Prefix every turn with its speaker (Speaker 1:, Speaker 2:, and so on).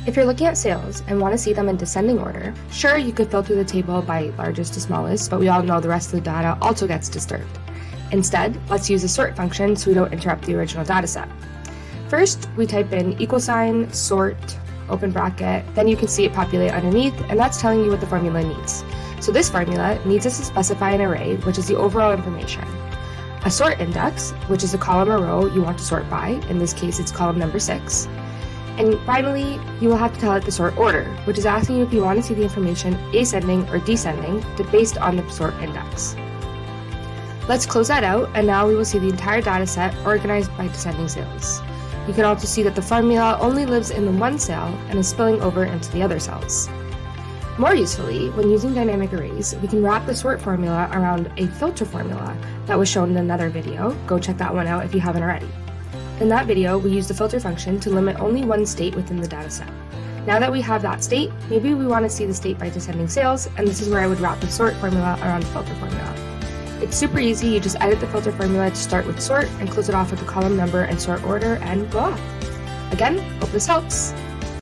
Speaker 1: If you're looking at sales and want to see them in descending order, sure, you could filter the table by largest to smallest, but we all know the rest of the data also gets disturbed. Instead, let's use a sort function so we don't interrupt the original dataset. First, we type in =, sort, open bracket, then you can see it populate underneath, and that's telling you what the formula needs. So this formula needs us to specify an array, which is the overall information, a sort index, which is a column or row you want to sort by, in this case it's column number 6, and finally, you will have to tell it the sort order, which is asking you if you want to see the information ascending or descending based on the sort index. Let's close that out, and now we will see the entire dataset organized by descending sales. You can also see that the formula only lives in the one cell and is spilling over into the other cells. More usefully, when using dynamic arrays, we can wrap the sort formula around a filter formula that was shown in another video. Go check that one out if you haven't already. In that video, we used the filter function to limit only one state within the dataset. Now that we have that state, maybe we want to see the state by descending sales, and this is where I would wrap the sort formula around the filter formula. It's super easy, you just edit the filter formula to start with sort and close it off with the column number and sort order, and voila! Again, hope this helps!